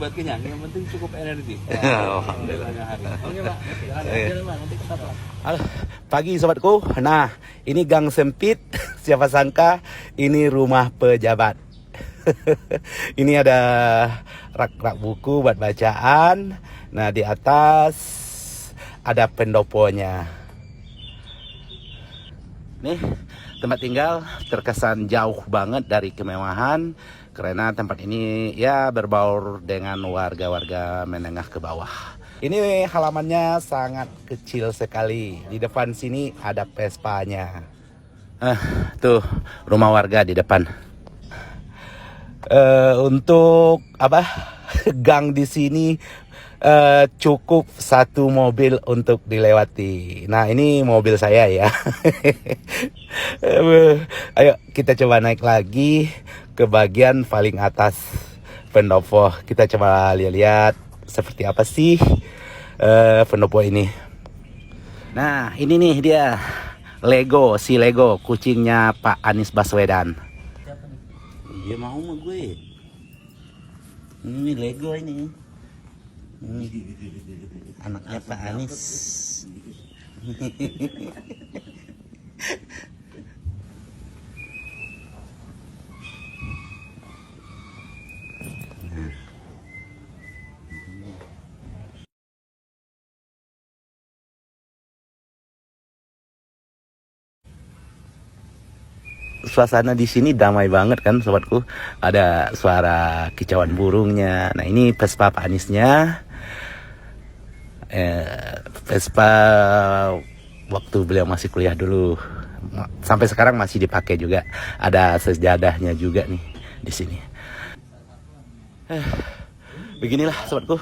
buat kenyang, yang penting cukup energi. Alhamdulillah. Oke Pak, jalan Pak, nanti kita Pak. Halo, pagi sobatku. Nah, ini gang sempit. Siapa sangka ini rumah pejabat. Ini ada rak-rak buku buat bacaan. Nah, di atas ada pendoponya. Nih, tempat tinggal terkesan jauh banget dari kemewahan karena tempat ini ya berbaur dengan warga-warga menengah ke bawah. Ini halamannya sangat kecil sekali. Di depan sini ada Vespanya. Tuh rumah warga di depan. Untuk apa? Gang di sini cukup satu mobil untuk dilewati. Nah, ini mobil saya ya. Ayo kita coba naik lagi ke bagian paling atas pendopo. Kita coba lihat-lihat seperti apa sih pendopo ini. Nah, ini nih dia Lego, si Lego kucingnya Pak Anies Baswedan. Iya mau sama gue. Ini Lego ini. Anaknya Pak Anies. Suasana di sini damai banget kan sobatku. Ada suara kicauan burungnya. Nah, ini Vespa Pak Aniesnya. Vespa waktu beliau masih kuliah dulu. Sampai sekarang masih dipakai juga. Ada sejadahnya juga nih di sini. Beginilah sobatku.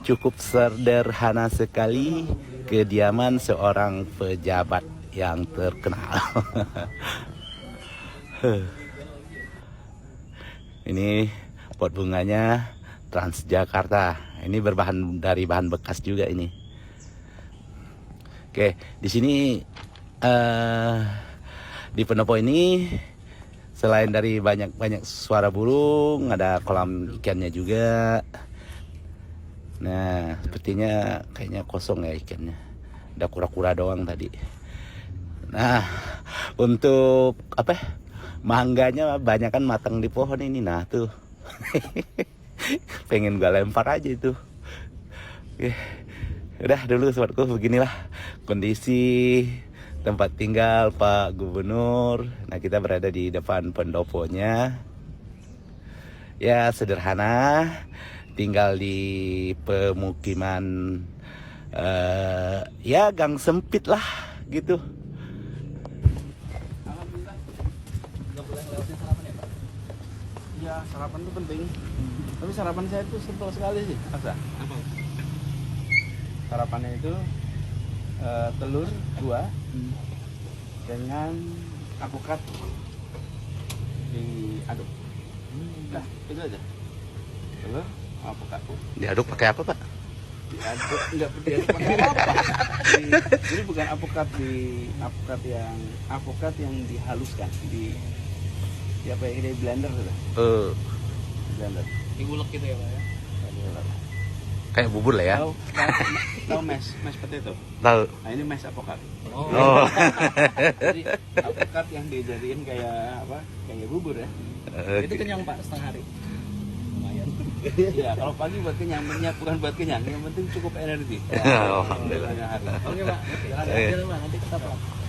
Cukup sederhana sekali kediaman seorang pejabat yang terkenal. Ini pot bunganya Transjakarta. Ini berbahan dari bahan bekas juga ini. Oke, di sini di pendopo ini selain dari banyak suara burung, ada kolam ikannya juga. Nah, sepertinya kayaknya kosong ya ikannya. Ada kura-kura doang tadi. Nah, untuk apa? Mangganya banyak kan matang di pohon ini. Nah tuh pengen gue lempar aja itu. Oke. Udah dulu sobatku, beginilah kondisi tempat tinggal Pak Gubernur. Nah, kita berada di depan pendoponya. Ya sederhana, tinggal di pemukiman ya gang sempit lah gitu. Ya, sarapan itu penting. Tapi sarapan saya itu simpel sekali sih. Apa? Sarapannya itu telur 2 dengan alpukat diaduk. Nah, itu aja. Telur, alpukat. Diaduk pakai apa, Pak? Diaduk enggak pakai apa? Jadi bukan alpukat yang dihaluskan di apa ya, di blender sudah. Blender. Diulek gitu ya, Pak ya. Kayak bubur lah ya. Tahu mash potato? Tahu. Nah, ini mash apokat. Oh. Jadi apokat yang dijadiin kayak apa? Kayak bubur ya. Itu kenyang Pak setengah hari. Lumayan. Iya, kalau pagi buat kenyang, minyak bukan buat kenyang, yang penting cukup energi. Alhamdulillah. Oke Pak, jalan Pak, nanti kita Pak.